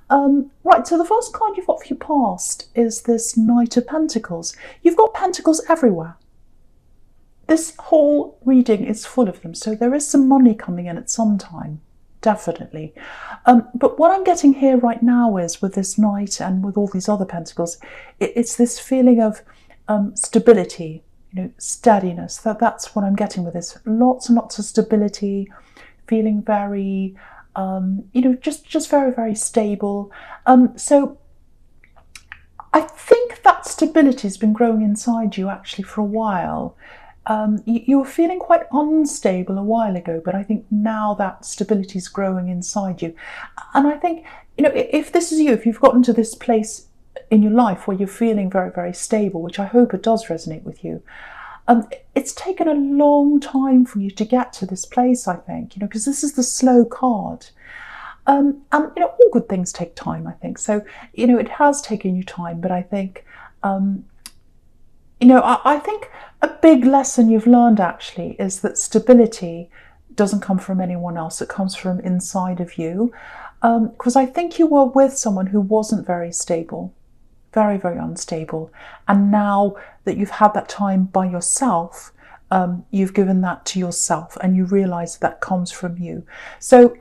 Right, so the first card you've got for your past is this Knight of Pentacles. You've got pentacles everywhere. This whole reading is full of them, so there is some money coming in at some time, definitely. But what I'm getting here right now is, with this Knight and with all these other pentacles, it's this feeling of stability, steadiness. That's what I'm getting with this. Lots and lots of stability, feeling very, just very, very stable. So I think that stability has been growing inside you actually for a while. You were feeling quite unstable a while ago, but I think now that stability is growing inside you. And I think, if this is you, if you've gotten to this place in your life where you're feeling very, very stable, which I hope it does resonate with you, it's taken a long time for you to get to this place, I think, because this is the slow card. And, all good things take time, I think. So, it has taken you time, but I think, I think a big lesson you've learned actually is that stability doesn't come from anyone else. It comes from inside of you. Because I think you were with someone who wasn't very stable, very, very unstable. And now that you've had that time by yourself, you've given that to yourself and you realise that comes from you. So,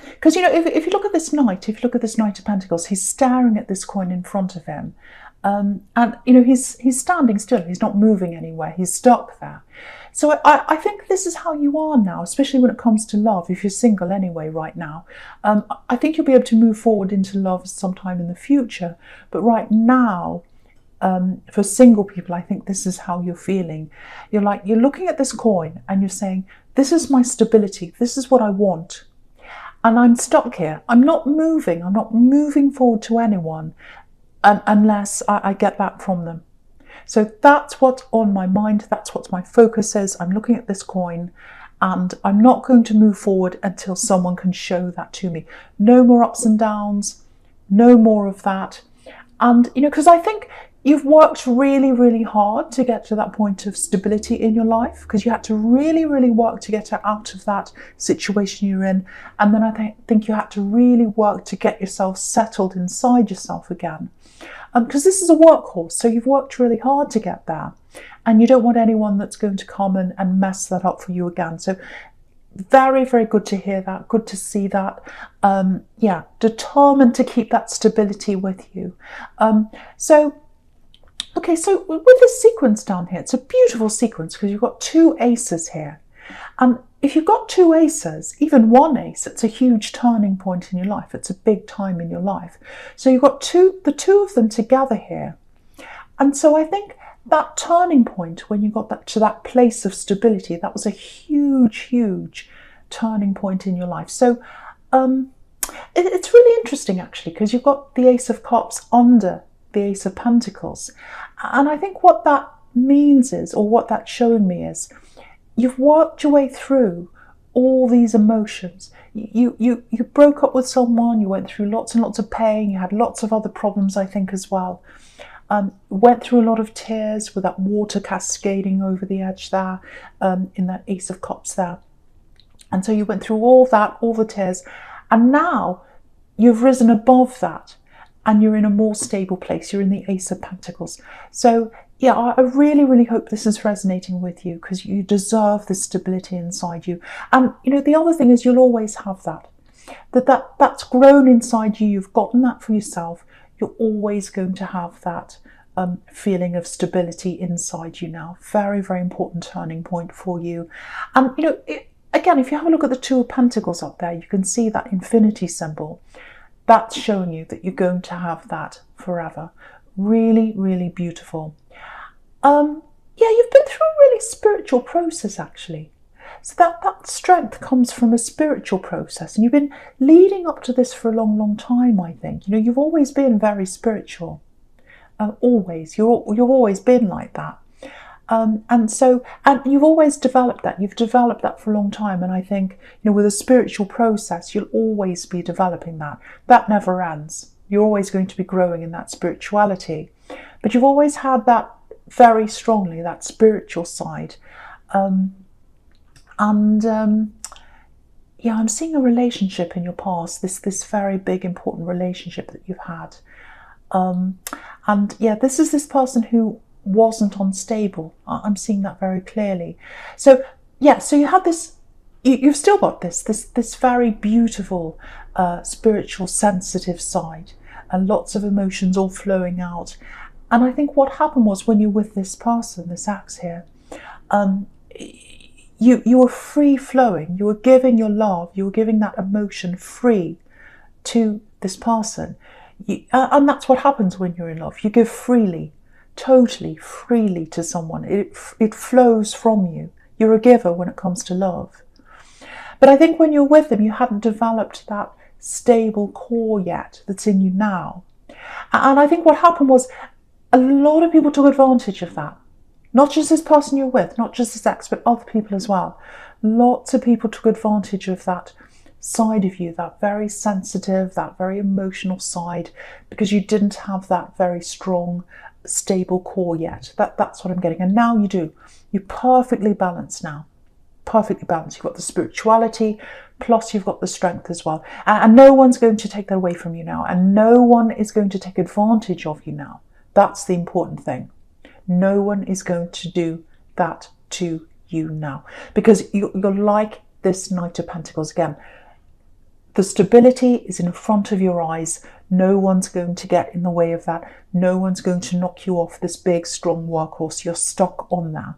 because, if you look at this Knight, if you look at this Knight of Pentacles, he's staring at this coin in front of him. And, he's standing still. He's not moving anywhere. He's stuck there. So I think this is how you are now, especially when it comes to love, if you're single anyway right now. I think you'll be able to move forward into love sometime in the future. But right now, for single people, I think this is how you're feeling. You're looking at this coin and you're saying, this is my stability. This is what I want. And I'm stuck here. I'm not moving. I'm not moving forward to anyone unless I get that from them. So that's what's on my mind. That's what my focus is. I'm looking at this coin and I'm not going to move forward until someone can show that to me. No more ups and downs. No more of that. And, because I think you've worked really, really hard to get to that point of stability in your life, because you had to really, really work to get out of that situation you're in. And then I think you had to really work to get yourself settled inside yourself again. Because this is a workhorse, so you've worked really hard to get there. And you don't want anyone that's going to come and mess that up for you again. So very, very good to hear that. Good to see that. Determined to keep that stability with you. Okay, so with this sequence down here, it's a beautiful sequence because you've got two aces here. And if you've got two aces, even one ace, it's a huge turning point in your life. It's a big time in your life. So you've got the two of them together here. And so I think that turning point, when you got to that place of stability, that was a huge, huge turning point in your life. So it's really interesting, actually, because you've got the Ace of Cups under the Ace of Pentacles. And I think what that means is, or what that's showing me is, you've worked your way through all these emotions. You broke up with someone, you went through lots and lots of pain, you had lots of other problems, I think, as well. Went through a lot of tears with that water cascading over the edge there, in that Ace of Cups there. And so you went through all that, all the tears, and now you've risen above that and you're in a more stable place. You're in the Ace of Pentacles. So yeah, I really, really hope this is resonating with you, because you deserve this stability inside you. And, the other thing is, you'll always have that. That's grown inside you. You've gotten that for yourself. You're always going to have that feeling of stability inside you now. Very, very important turning point for you. And, again, if you have a look at the Two of Pentacles up there, you can see that infinity symbol. That's showing you that you're going to have that forever. Really, really beautiful. You've been through a really spiritual process, actually. So that strength comes from a spiritual process. And you've been leading up to this for a long, long time, I think. You've always been very spiritual. Always. You've always been like that. And you've always developed that. You've developed that for a long time. And I think, with a spiritual process, you'll always be developing that. That never ends. You're always going to be growing in that spirituality. But you've always had that very strongly, that spiritual side. yeah, I'm seeing a relationship in your past, this very big, important relationship that you've had. And yeah, this is this person who wasn't unstable. I'm seeing that very clearly. So yeah, so you had this, you've still got this very beautiful, spiritual, sensitive side, and lots of emotions all flowing out. And I think what happened was, when you're with this person, this axe here, you were free flowing. You were giving your love. You were giving that emotion free to this person. And that's what happens when you're in love. You give freely, totally freely to someone. It flows from you. You're a giver when it comes to love. But I think when you're with them, you haven't developed that stable core yet that's in you now. And I think what happened was, a lot of people took advantage of that. Not just this person you're with, not just this ex, but other people as well. Lots of people took advantage of that side of you, that very sensitive, that very emotional side, because you didn't have that very strong, stable core yet. That's what I'm getting. And now you do. You're perfectly balanced now. Perfectly balanced. You've got the spirituality, plus you've got the strength as well. And no one's going to take that away from you now. And no one is going to take advantage of you now. That's the important thing. No one is going to do that to you now, because you're like this Knight of Pentacles again. The stability is in front of your eyes. No one's going to get in the way of that. No one's going to knock you off this big, strong workhorse. You're stuck on that.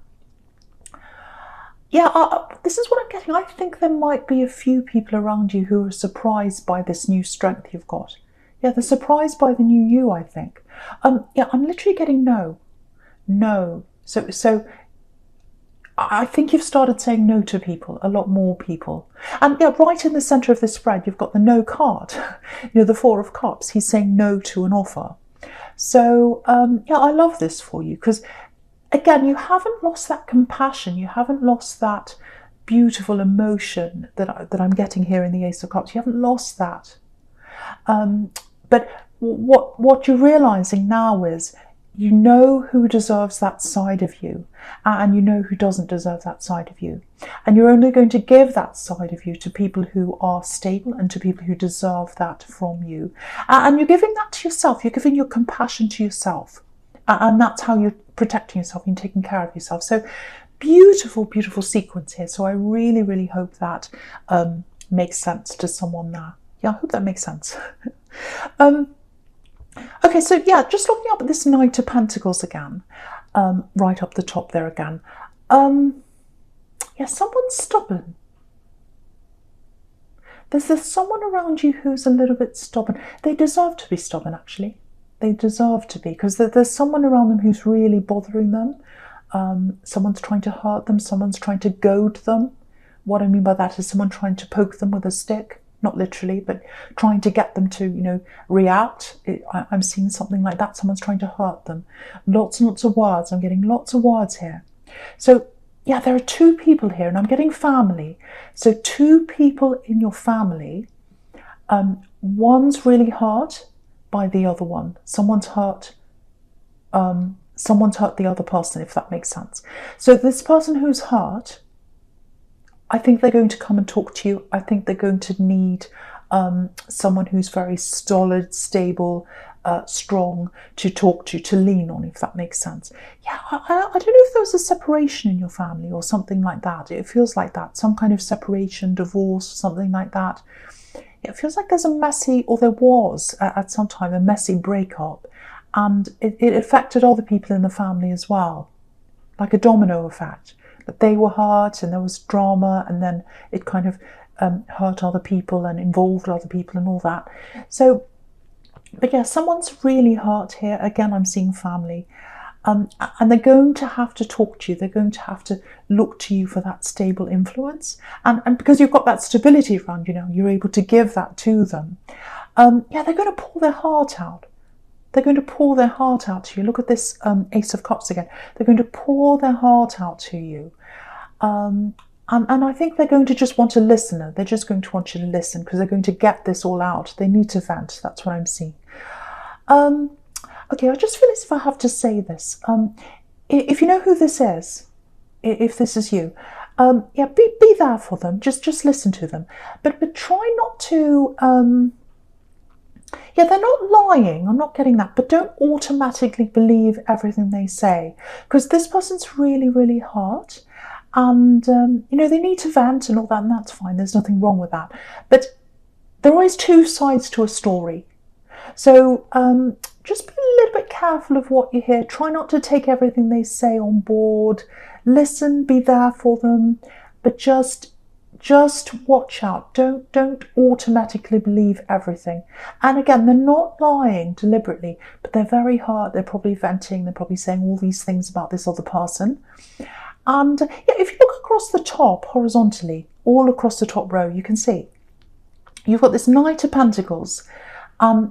Yeah, this is what I'm getting. I think there might be a few people around you who are surprised by this new strength you've got. Yeah, they're surprised by the new you, I think. Yeah, I'm literally getting no. No. So I think you've started saying no to people, a lot more people. And yeah, right in the centre of this spread, you've got the no card. The Four of Cups. He's saying no to an offer. So yeah, I love this for you, because again, you haven't lost that compassion. You haven't lost that beautiful emotion that I'm getting here in the Ace of Cups. You haven't lost that. But what you're realising now is, you know who deserves that side of you, and you know who doesn't deserve that side of you. And you're only going to give that side of you to people who are stable and to people who deserve that from you. And you're giving that to yourself. You're giving your compassion to yourself. And that's how you're protecting yourself and taking care of yourself. So beautiful, beautiful sequence here. So I really, really hope that makes sense to someone now. Yeah, I hope that makes sense. Okay, so yeah, just looking up at this Knight of Pentacles again, right up the top there again. Yeah, someone's stubborn. There's someone around you who's a little bit stubborn. They deserve to be stubborn, actually. They deserve to be, because there's someone around them who's really bothering them. Someone's trying to hurt them. Someone's trying to goad them. What I mean by that is someone trying to poke them with a stick. Not literally, but trying to get them to, react. I'm seeing something like that. Someone's trying to hurt them. Lots and lots of words. I'm getting lots of words here. So, yeah, there are two people here, and I'm getting family. So two people in your family. One's really hurt by the other one. Someone's hurt the other person, if that makes sense. So this person who's hurt, I think they're going to come and talk to you. I think they're going to need someone who's very solid, stable, strong to talk to lean on, if that makes sense. Yeah, I don't know if there was a separation in your family or something like that. It feels like that. Some kind of separation, divorce, something like that. It feels like there's a messy, or there was at some time, a messy breakup. And it affected other people in the family as well. Like a domino effect. That they were hurt and there was drama, and then it kind of hurt other people and involved other people and all that. So, but yeah, someone's really hurt here. Again, I'm seeing family. And they're going to have to talk to you. They're going to have to look to you for that stable influence. And because you've got that stability around you now, you're able to give that to them. Yeah, they're going to pour their heart out. They're going to pour their heart out to you. Look at this Ace of Cups again. They're going to pour their heart out to you. And I think they're going to just want a listener. They're just going to want you to listen, because they're going to get this all out. They need to vent. That's what I'm seeing. Okay, I just feel as if I have to say this. If you know who this is, if this is you, Yeah, be there for them. Just listen to them, but try not to. Yeah, they're not lying. I'm not getting that, but don't automatically believe everything they say, because this person's really, really hurt, and they need to vent and all that, and that's fine. There's nothing wrong with that, but there are always two sides to a story. So just be a little bit careful of what you hear. Try not to take everything they say on board. Listen, be there for them, but just watch out. Don't automatically believe everything. And again, they're not lying deliberately, but they're very hurt. They're probably venting. They're probably saying all these things about this other person. And yeah, if you look across the top horizontally, all across the top row, you can see you've got this Knight of Pentacles.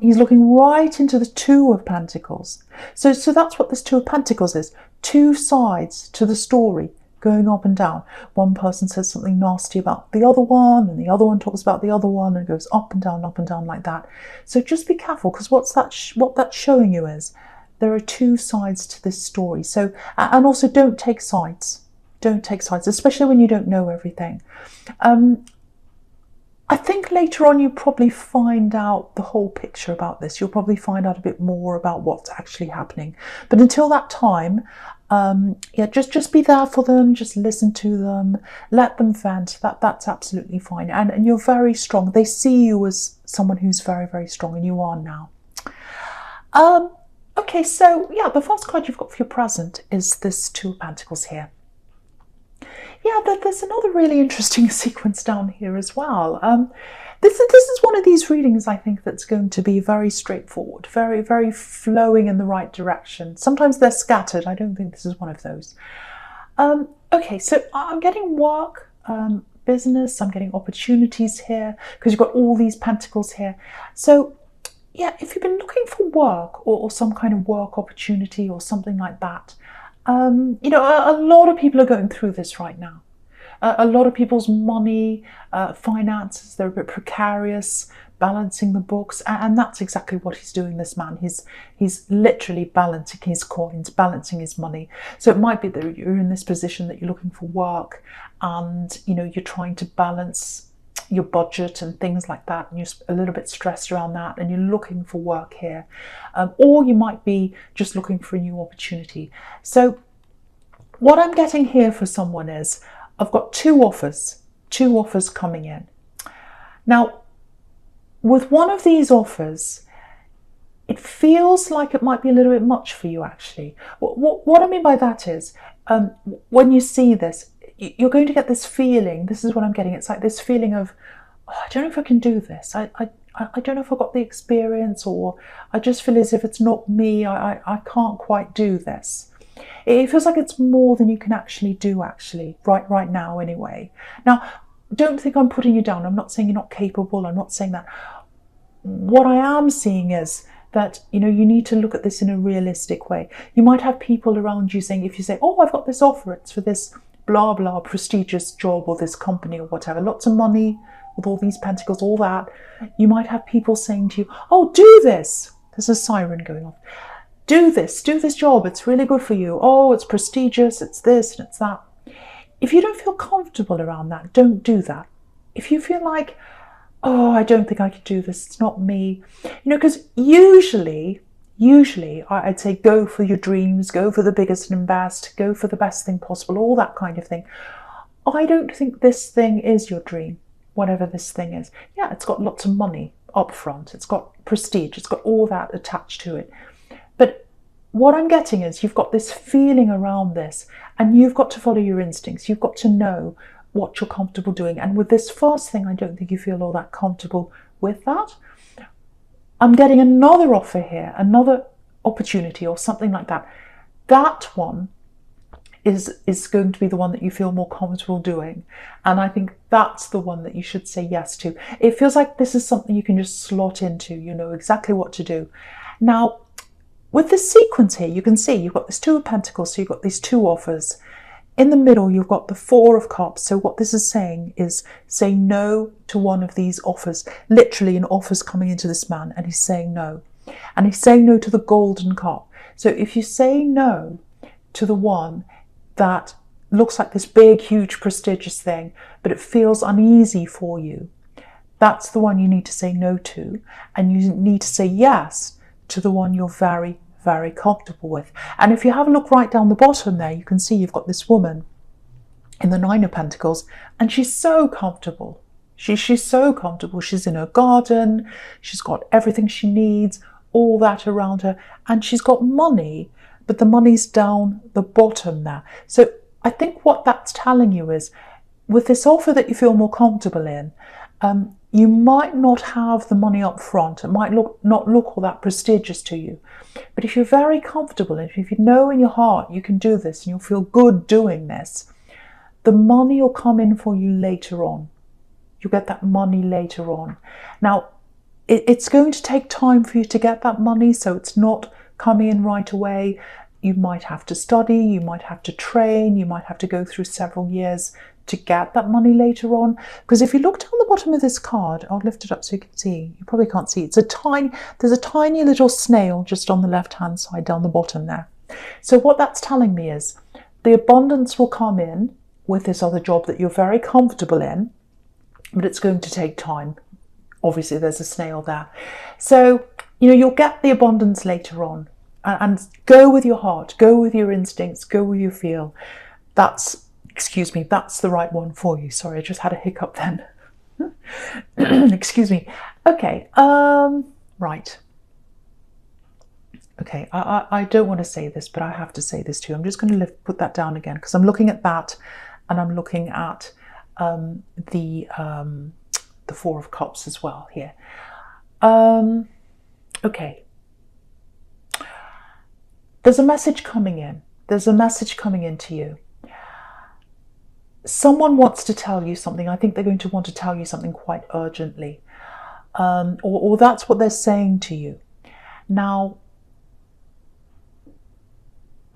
He's looking right into the Two of Pentacles. So that's what this Two of Pentacles is. Two sides to the story going up and down. One person says something nasty about the other one, and the other one talks about the other one, and it goes up and down like that. So just be careful, because what that's showing you is there are two sides to this story. So, and also don't take sides. Don't take sides, especially when you don't know everything. I think later on you probably find out the whole picture about this. You'll probably find out a bit more about what's actually happening. But until that time, yeah, just be there for them. Just listen to them. Let them vent. That's absolutely fine. And you're very strong. They see you as someone who's very, very strong, and you are now. Okay, so yeah, the first card you've got for your present is this Two of Pentacles here. Yeah, there's another really interesting sequence down here as well. This is one of these readings, I think, that's going to be very straightforward, very, very flowing in the right direction. Sometimes they're scattered. I don't think this is one of those. Okay, so I'm getting work, business, I'm getting opportunities here, because you've got all these pentacles here. So yeah, if you've been looking for work or some kind of work opportunity or something like that, a lot of people are going through this right now. A lot of people's money, finances, they're a bit precarious, balancing the books, and that's exactly what he's doing, this man. He's literally balancing his coins, balancing his money. So it might be that you're in this position that you're looking for work, and you're trying to balance your budget and things like that, and you're a little bit stressed around that, and you're looking for work here, or you might be just looking for a new opportunity. So what I'm getting here for someone is I've got two offers coming in. Now, with one of these offers, it feels like it might be a little bit much for you, actually. What I mean by that is, when you see this, you're going to get this feeling. This is what I'm getting. It's like this feeling of, oh, I don't know if I can do this. I don't know if I've got the experience, or I just feel as if it's not me. I can't quite do this. It feels like it's more than you can actually do, right now anyway. Now, don't think I'm putting you down. I'm not saying you're not capable. I'm not saying that. What I am seeing is that, you need to look at this in a realistic way. You might have people around you saying, if you say, oh, I've got this offer, it's for this blah, blah, prestigious job or this company or whatever, lots of money with all these pentacles, all that. You might have people saying to you, oh, do this. There's a siren going off. Do this job, it's really good for you. Oh, it's prestigious, it's this and it's that. If you don't feel comfortable around that, don't do that. If you feel like, oh, I don't think I could do this, it's not me. Because usually I'd say go for your dreams, go for the biggest and best, go for the best thing possible, all that kind of thing. I don't think this thing is your dream, whatever this thing is. Yeah, it's got lots of money up front, it's got prestige, it's got all that attached to it. But what I'm getting is you've got this feeling around this, and you've got to follow your instincts. You've got to know what you're comfortable doing. And with this first thing, I don't think you feel all that comfortable with that. I'm getting another offer here, another opportunity or something like that. That one is going to be the one that you feel more comfortable doing. And I think that's the one that you should say yes to. It feels like this is something you can just slot into. You know exactly what to do. Now, with this sequence here, you can see you've got this Two of Pentacles, so you've got these two offers. In the middle, you've got the Four of Cups. So what this is saying is say no to one of these offers. Literally an offer's coming into this man and he's saying no. And he's saying no to the Golden Cup. So if you say no to the one that looks like this big, huge, prestigious thing, but it feels uneasy for you, that's the one you need to say no to, and you need to say yes to the one you're very, very comfortable with. And if you have a look right down the bottom there, you can see you've got this woman in the Nine of Pentacles, and she's so comfortable. She's so comfortable. She's in her garden, she's got everything she needs, all that around her, and she's got money, but the money's down the bottom there. So I think what that's telling you is, with this offer that you feel more comfortable in, you might not have the money up front. It might not look all that prestigious to you. But if you're very comfortable, and if you know in your heart you can do this and you'll feel good doing this, the money will come in for you later on. You'll get that money later on. Now, it's going to take time for you to get that money, so it's not coming in right away. You might have to study, you might have to train, you might have to go through several years to get that money later on. Because if you look down the bottom of this card, I'll lift it up so you can see. You probably can't see. There's a tiny little snail just on the left-hand side down the bottom there. So what that's telling me is the abundance will come in with this other job that you're very comfortable in, but it's going to take time. Obviously, there's a snail there. So, you'll get the abundance later on. And go with your heart, go with your instincts, go with your feel. That's the right one for you. Sorry, I just had a hiccup then. Excuse me. Okay, right. Okay, I don't want to say this, but I have to say this to you. I'm just going to put that down again, because I'm looking at that, and I'm looking at the Four of Cups as well here. Okay. There's a message coming in. There's a message coming in to you. Someone wants to tell you something. I think they're going to want to tell you something quite urgently. Or that's what they're saying to you. Now,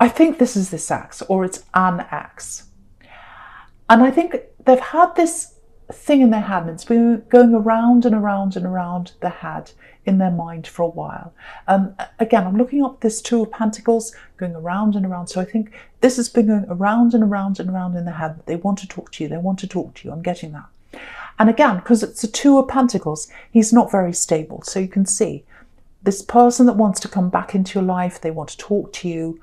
I think this is this ex, or it's an ex. And I think they've had this thing in their head, and it's been going around and around and around their head, in their mind for a while. Again, I'm looking up this Two of Pentacles going around and around. So I think this has been going around and around and around in their head. They want to talk to you. They want to talk to you. I'm getting that. And again, because it's a Two of Pentacles, he's not very stable. So you can see this person that wants to come back into your life, they want to talk to you.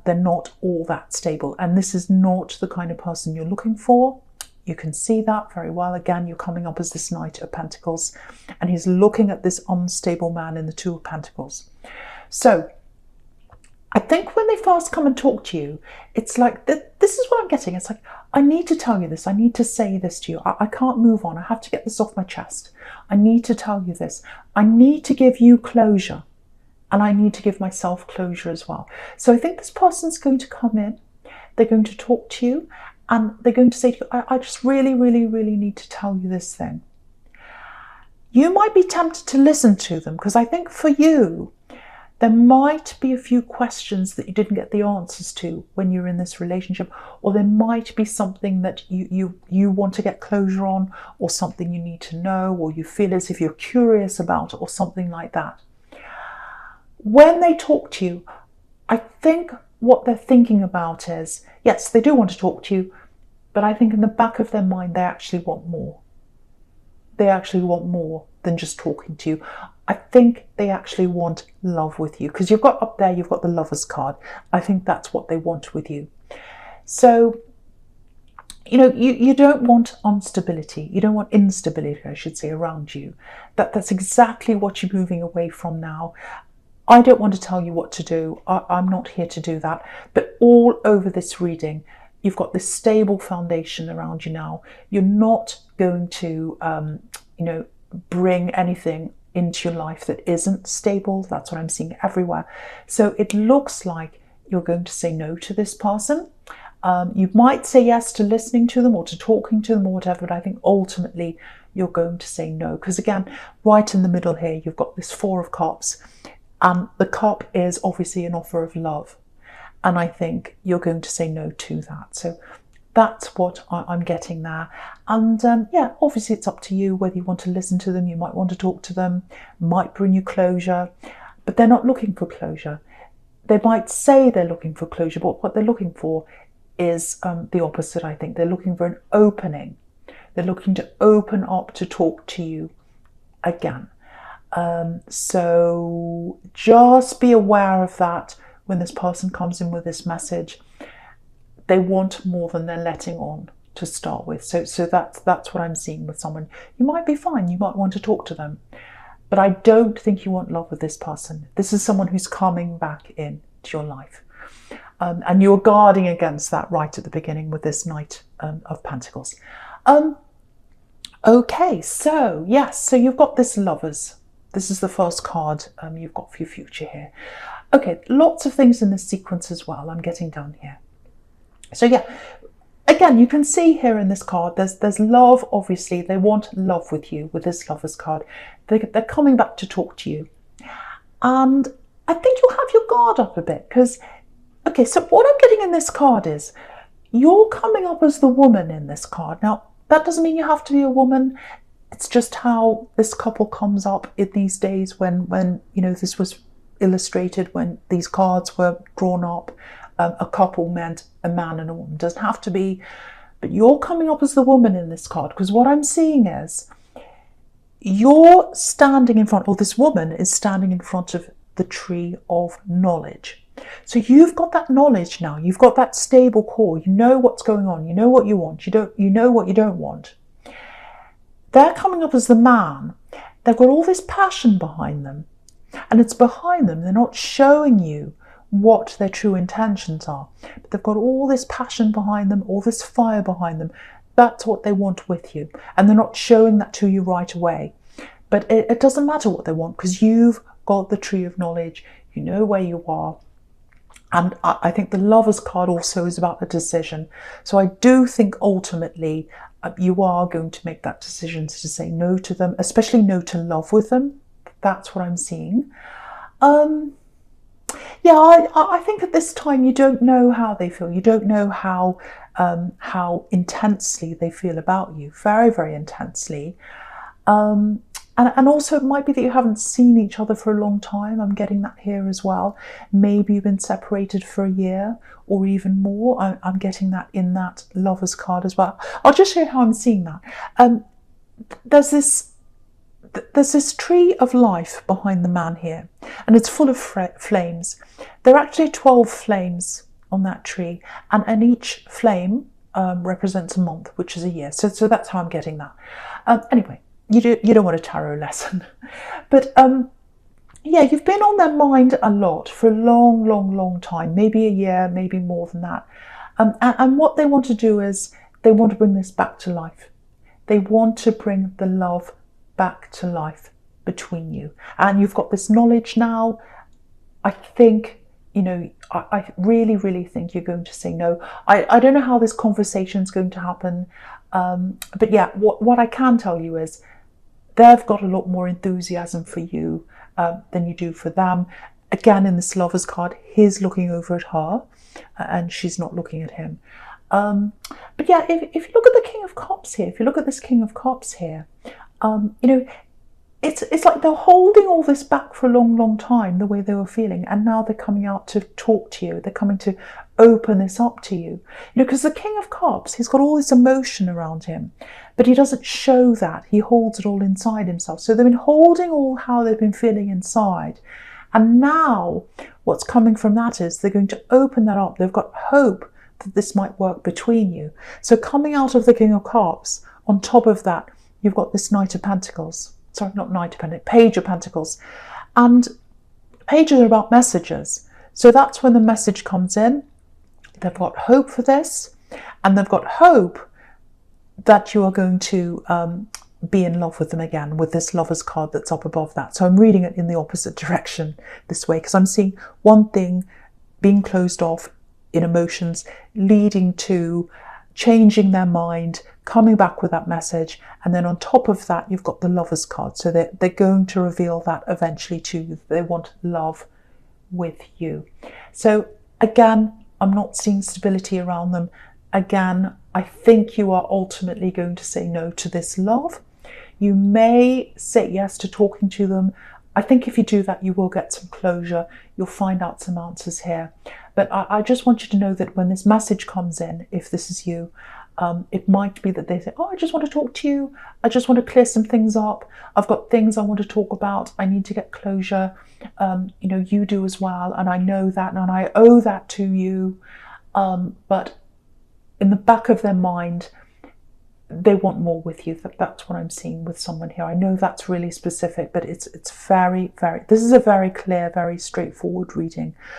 They're not all that stable. And this is not the kind of person you're looking for. You can see that very well. Again, you're coming up as this Knight of Pentacles, and he's looking at this unstable man in the Two of Pentacles. So I think when they first come and talk to you, it's like, this is what I'm getting. It's like, I need to tell you this. I need to say this to you. I can't move on. I have to get this off my chest. I need to tell you this. I need to give you closure, and I need to give myself closure as well. So I think this person's going to come in. They're going to talk to you, and they're going to say to you, I just really, really, really need to tell you this thing. You might be tempted to listen to them, because I think for you, there might be a few questions that you didn't get the answers to when you're in this relationship, or there might be something that you want to get closure on, or something you need to know, or you feel as if you're curious about it, or something like that. When they talk to you, I think what they're thinking about is, yes, they do want to talk to you, but I think in the back of their mind, they actually want more. They actually want more than just talking to you. I think they actually want love with you, because you've got up there, you've got the Lovers card. I think that's what they want with you. So, you don't want instability. You don't want instability, I should say, around you. That's exactly what you're moving away from now. I don't want to tell you what to do. I'm not here to do that. But all over this reading, you've got this stable foundation around you now. You're not going to, bring anything into your life that isn't stable. That's what I'm seeing everywhere. So it looks like you're going to say no to this person. You might say yes to listening to them or to talking to them or whatever, but I think ultimately you're going to say no. Because again, right in the middle here, you've got this Four of Cups. And the cup is obviously an offer of love. And I think you're going to say no to that. So that's what I'm getting there. And yeah, obviously it's up to you whether you want to listen to them. You might want to talk to them, might bring you closure, but they're not looking for closure. They might say they're looking for closure, but what they're looking for is the opposite, I think. They're looking for an opening. They're looking to open up to talk to you again. So just be aware of that when this person comes in with this message. They want more than they're letting on to start with. So that's what I'm seeing with someone. You might be fine. You might want to talk to them. But I don't think you want love with this person. This is someone who's coming back into your life. And you're guarding against that right at the beginning with this Knight of Pentacles. Okay, so yes, so you've got this Lovers. This is the first card you've got for your future here. Okay, lots of things in this sequence as well. I'm getting down here. So yeah, again, you can see here in this card, there's love, obviously. They want love with you with this Lovers card. They're coming back to talk to you. And I think you'll have your guard up a bit because, okay, so what I'm getting in this card is you're coming up as the woman in this card. Now, that doesn't mean you have to be a woman. It's just how this couple comes up in these days when you know, this was illustrated, when these cards were drawn up. A couple meant a man and a woman. It doesn't have to be, but you're coming up as the woman in this card because what I'm seeing is you're standing in front, or this woman is standing in front of the tree of knowledge. So you've got that knowledge now. You've got that stable core. You know what's going on. You know what you want. You know what you don't want. They're coming up as the man. They've got all this passion behind them, and it's behind them. They're not showing you what their true intentions are, but they've got all this passion behind them, all this fire behind them. That's what they want with you, and they're not showing that to you right away. But it doesn't matter what they want because you've got the tree of knowledge. You know where you are. And I think the Lovers card also is about a decision. So I do think ultimately you are going to make that decision to say no to them, especially no to love with them. That's what I'm seeing. Yeah, I think at this time you don't know how they feel. You don't know how intensely they feel about you. Very, very intensely. And also it might be that you haven't seen each other for a long time. I'm getting that here as well. Maybe you've been separated for a year or even more. I'm getting that in that Lovers card as well. I'll just show you how I'm seeing that. There's this tree of life behind the man here, and it's full of flames. There are actually 12 flames on that tree, and each flame represents a month, which is a year. So that's how I'm getting that. Anyway, you don't want a tarot lesson, but yeah, you've been on their mind a lot for a long, long, long time, maybe a year, maybe more than that. And what they want to do is they want to bring this back to life. They want to bring the love back to life between you, and you've got this knowledge now. I think, you know, I really, really think you're going to say no. I don't know how this conversation is going to happen, but yeah, what I can tell you is they've got a lot more enthusiasm for you than you do for them. Again, in this Lovers card, he's looking over at her and she's not looking at him. But yeah, if you look at the King of Cups here, if you look at this King of Cups here, you know, it's like they're holding all this back for a long, long time, the way they were feeling, and now they're coming out to talk to you. They're coming to open this up to you. You know, because the King of Cups, he's got all this emotion around him, but he doesn't show that. He holds it all inside himself. So they've been holding all how they've been feeling inside. And now what's coming from that is they're going to open that up. They've got hope that this might work between you. So coming out of the King of Cups, on top of that, you've got this Knight of Pentacles. Sorry, not Knight of Pentacles, Page of Pentacles. And pages are about messages. So that's when the message comes in. They've got hope for this, and they've got hope that you are going to be in love with them again with this Lovers card that's up above that. So I'm reading it in the opposite direction this way, because I'm seeing one thing being closed off in emotions, leading to changing their mind, coming back with that message, and then on top of that you've got the Lovers card. So they're going to reveal that eventually to you. They want love with you. So again, I'm not seeing stability around them. Again, I think you are ultimately going to say no to this love. You may say yes to talking to them. I think if you do that, you will get some closure. You'll find out some answers here. But I just want you to know that when this message comes in, if this is you, it might be that they say, oh, I just want to talk to you. I just want to clear some things up. I've got things I want to talk about. I need to get closure. You do as well. And I know that, and I owe that to you. But in the back of their mind, they want more with you. That's what I'm seeing with someone here. I know that's really specific, but it's very, very, this is a very clear, very straightforward reading.